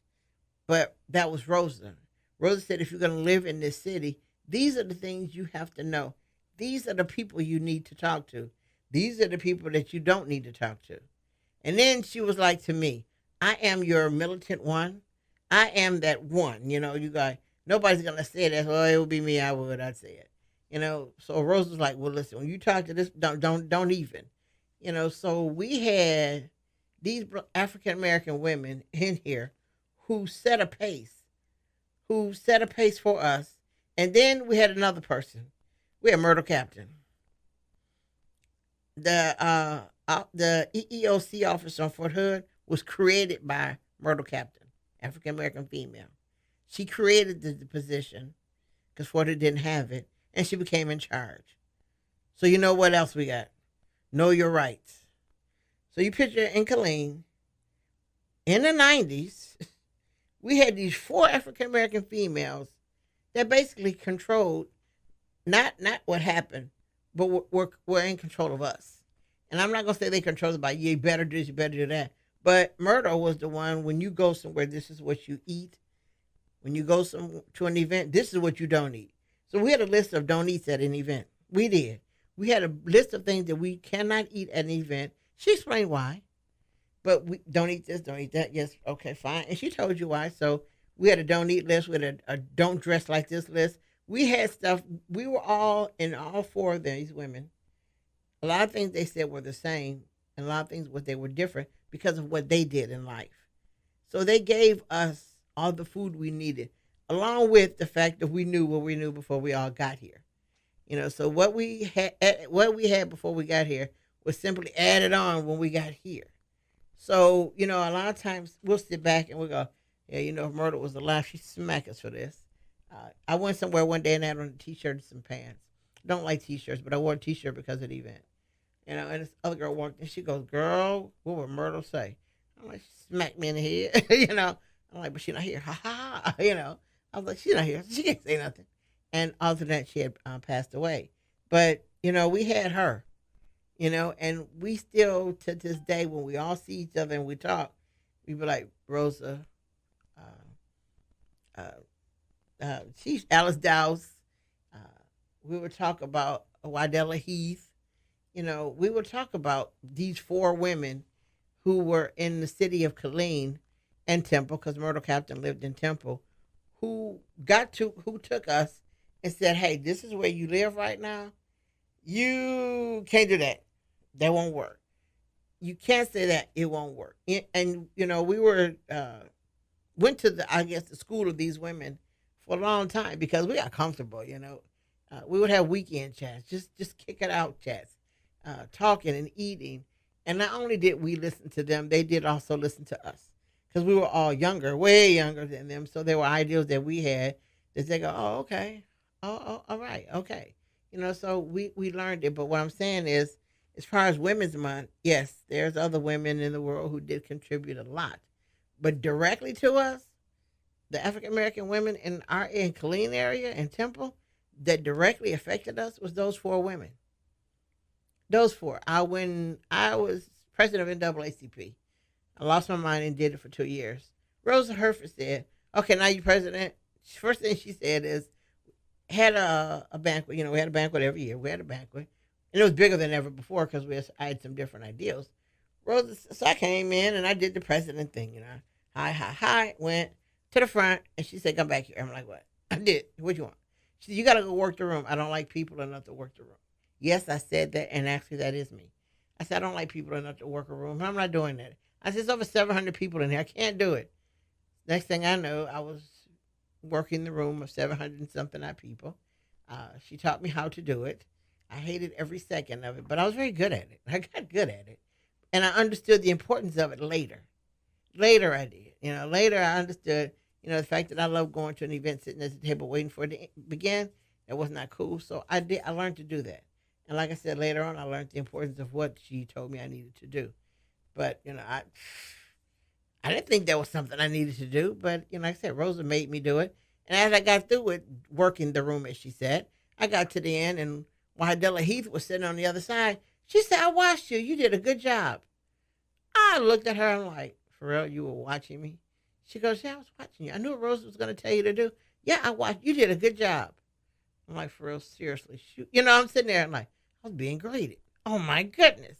but that was Rosa. Rosa said, if you're going to live in this city, these are the things you have to know. These are the people you need to talk to. These are the people that you don't need to talk to. And then she was like to me, I am your militant one. I am that one. You guys, nobody's going to say that. Oh, it would be me. I'd say it. So Rose was like, well, listen, when you talk to this, don't even. So we had these African-American women in here who set a pace for us. And then we had another person. We had Myrtle Captain. The EEOC office on Fort Hood was created by Myrtle Captain, African American female. She created the position because Fort Hood didn't have it, and she became in charge. So you know what else we got? Know your rights. So you picture in Killeen, in the 90s, we had these 4 African American females that basically controlled not what happened, but were in control of us. And I'm not going to say they control it by, you better do this, you better do that. But Myrtle was the one, when you go somewhere, this is what you eat. When you go to an event, this is what you don't eat. So we had a list of don't eats at an event. We did. We had a list of things that we cannot eat at an event. She explained why. But we don't eat this, don't eat that. Yes, okay, fine. And she told you why. So we had a don't eat list. We had a don't dress like this list. We had stuff. We were all 4 of these women. A lot of things they said were the same, and a lot of things they were different because of what they did in life. So they gave us all the food we needed, along with the fact that we knew what we knew before we all got here. So what we had before we got here was simply added on when we got here. So, a lot of times we'll sit back and we'll go, yeah, if Myrtle was alive, she'd smack us for this. I went somewhere one day and I had on a T-shirt and some pants. Don't like T-shirts, but I wore a T-shirt because of the event. And this other girl walked in. She goes, girl, what would Myrtle say? I'm like, she smacked me in the head. I'm like, but she's not here. Ha ha. I was like, she's not here. She can't say nothing. And after that, she had passed away. But, we had her, and we still, to this day, when we all see each other and we talk, we be like, Rosa, she's Alice Dowse. We would talk about Wadilla Heath. We would talk about these 4 women who were in the city of Killeen and Temple, because Myrtle Captain lived in Temple, who took us and said, hey, this is where you live right now. You can't do that. That won't work. You can't say that. It won't work. And, we went to the school of these women for a long time because we got comfortable, we would have weekend chats, just kick it out chats, talking and eating. And not only did we listen to them, they did also listen to us. because we were all younger, way younger than them. So there were ideals that we had that they go, oh, okay. Oh, all right. Okay. So we learned it. But what I'm saying is, as far as Women's Month, yes, there's other women in the world who did contribute a lot. But directly to us, the African American women in Killeen area and Temple that directly affected us was those four women. Those four. When I was president of NAACP, I lost my mind and did it for 2 years. Rosa Herford said, "Okay, now you're president." First thing she said is, had a banquet. We had a banquet every year. We had a banquet, and it was bigger than ever before because I had some different ideals. Rosa, so I came in and I did the president thing. Hi, went to the front, and she said, "Come back here." I'm like, "What?" I did. What you want? She said, "You got to go work the room. I don't like people enough to work the room." Yes, I said that, and actually that is me. I said, "I don't like people enough to work a room. I'm not doing that." I said, "It's over 700 people in here. I can't do it." Next thing I know, I was working the room of 700 and something odd people. She taught me how to do it. I hated every second of it, but I was very good at it. I got good at it. And I understood the importance of it later. Later I did. Later I understood, the fact that I love going to an event, sitting at the table waiting for it to begin. That was not cool. So I learned to do that. And like I said, later on, I learned the importance of what she told me I needed to do. But, I didn't think that was something I needed to do. But, like I said, Rosa made me do it. And as I got through with working the room, as she said, I got to the end. And while Della Heath was sitting on the other side, she said, "I watched you. You did a good job." I looked at her and I'm like, "For real, you were watching me?" She goes, "Yeah, I was watching you. I knew what Rosa was going to tell you to do." "Yeah, I watched. You did a good job." I'm like, "For real, seriously." Shoot. I'm sitting there and like, I was being graded. Oh my goodness.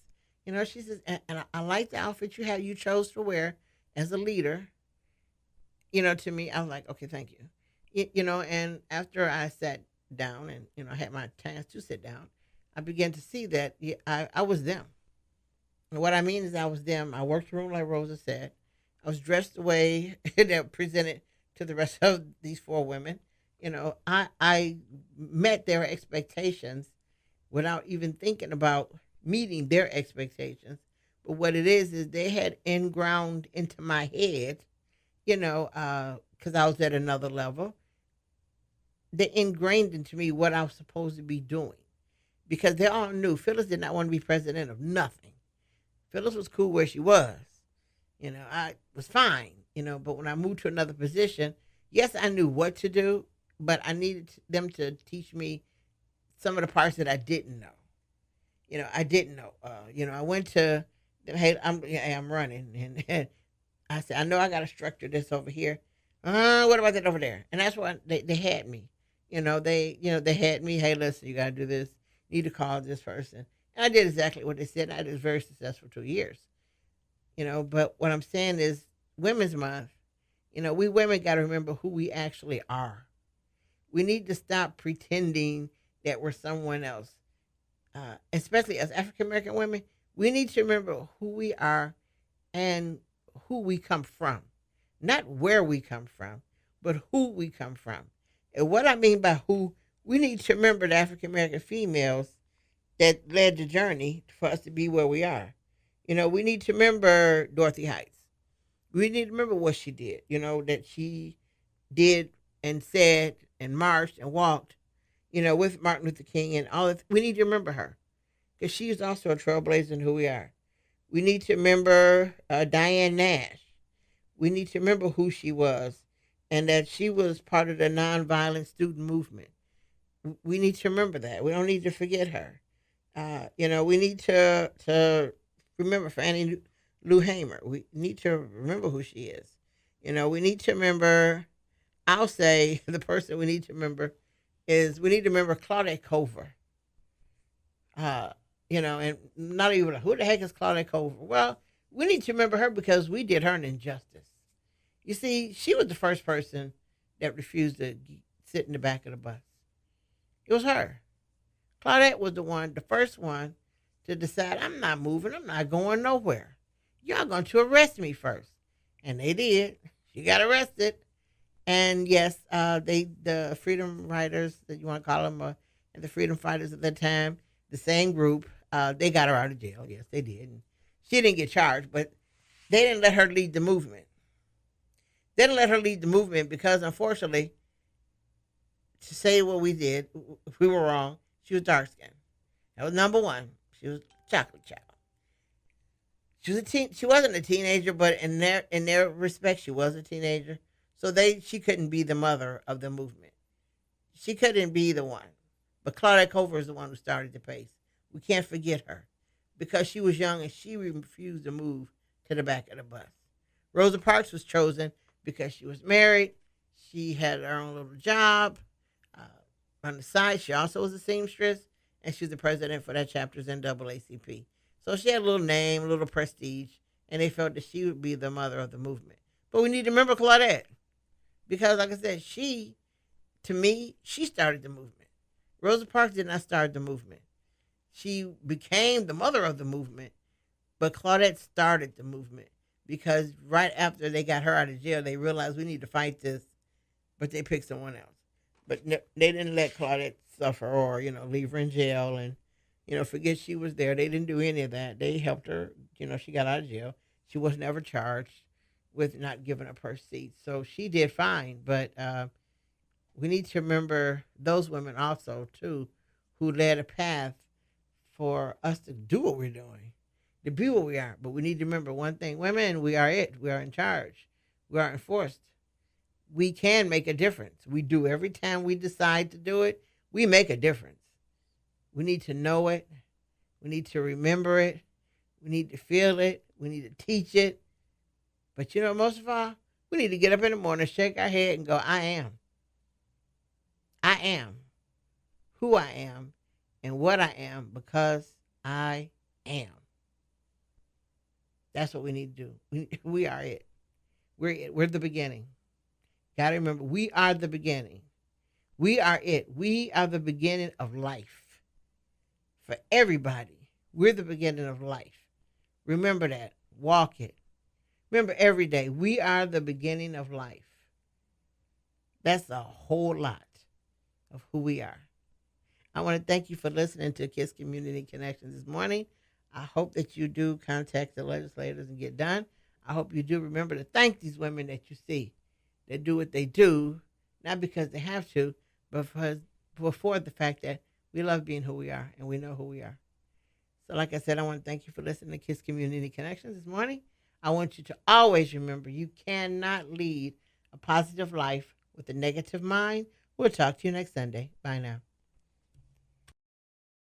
She says, and I like the outfit you chose to wear as a leader. To me, I was like, "Okay, thank you." And after I sat down and, I had my chance to sit down, I began to see that I was them. And what I mean is I was them. I worked the room like Rosa said. I was dressed the way that presented to the rest of these four women. I met their expectations without even thinking about meeting their expectations. But what it is they had inground into my head, because I was at another level. They ingrained into me what I was supposed to be doing. Because they all knew Phyllis did not want to be president of nothing. Phyllis was cool where she was. I was fine, but when I moved to another position, yes, I knew what to do, but I needed them to teach me some of the parts that I didn't know. I didn't know. I went to, hey, I'm running, and I said, "I know I got to structure this over here. What about that over there?" And that's why they had me. They had me. "Hey, listen, you got to do this. You need to call this person." And I did exactly what they said. And I was very successful 2 years. But what I'm saying is, Women's Month. We women got to remember who we actually are. We need to stop pretending that we're someone else. Especially as African American women, we need to remember who we are and who we come from. Not where we come from, but who we come from. And what I mean by who, we need to remember the African American females that led the journey for us to be where we are. We need to remember Dorothy Heights. We need to remember what she did, that she did and said and marched and walked, with Martin Luther King and all that. We need to remember her because she is also a trailblazer in who we are. We need to remember Diane Nash. We need to remember who she was and that she was part of the nonviolent student movement. We need to remember that. We don't need to forget her. We need to remember Fannie Lou Hamer. We need to remember who she is. We need to remember, I'll say the person we need to remember is we need to remember Claudette Cover. And not even, who the heck is Claudette Cover? Well, we need to remember her because we did her an injustice. You see, she was the first person that refused to sit in the back of the bus. It was her. Claudette was the first one to decide, I'm not moving, I'm not going nowhere. Y'all going to arrest me first. And they did. She got arrested. And yes, the freedom riders, that you want to call them, and the freedom fighters at that time, the same group, they got her out of jail. Yes, they did. And she didn't get charged, but they didn't let her lead the movement. They didn't let her lead the movement because, unfortunately, to say what we did, if we were wrong, she was dark skinned. That was number one. She was a chocolate child. She was a teen. She wasn't a teenager, but in their respect, she was a teenager. So she couldn't be the mother of the movement. She couldn't be the one. But Claudette Cover is the one who started the pace. We can't forget her because she was young and she refused to move to the back of the bus. Rosa Parks was chosen because she was married. She had her own little job uh, on the side. She also was a seamstress, and she was the president for that chapter's NAACP. So she had a little name, a little prestige, and they felt that she would be the mother of the movement. But we need to remember Claudette because, like I said, to me, she started the movement. Rosa Parks did not start the movement. She became the mother of the movement, but Claudette started the movement because right after they got her out of jail, they realized we need to fight this, but they picked someone else. But no, they didn't let Claudette suffer or, leave her in jail and, forget she was there. They didn't do any of that. They helped her. She got out of jail. She was never charged with not giving up her seat. So she did fine, but we need to remember those women also, too, who led a path for us to do what we're doing, to be what we are. But we need to remember one thing. Women, we are it. We are in charge. We are enforced. We can make a difference. We do every time we decide to do it. We make a difference. We need to know it. We need to remember it. We need to feel it. We need to teach it. But most of all, we need to get up in the morning, shake our head, and go, I am. I am who I am and what I am because I am. That's what we need to do. We are it. We're it. We're the beginning. Got to remember, we are the beginning. We are it. We are the beginning of life. For everybody, we're the beginning of life. Remember that. Walk it. Remember every day, we are the beginning of life. That's a whole lot of who we are. I want to thank you for listening to KISS Community Connections this morning. I hope that you do contact the legislators and get done. I hope you do remember to thank these women that you see that do what they do, not because they have to, but for the fact that we love being who we are and we know who we are. So like I said, I want to thank you for listening to KISS Community Connections this morning. I want you to always remember you cannot lead a positive life with a negative mind. We'll talk to you next Sunday. Bye now.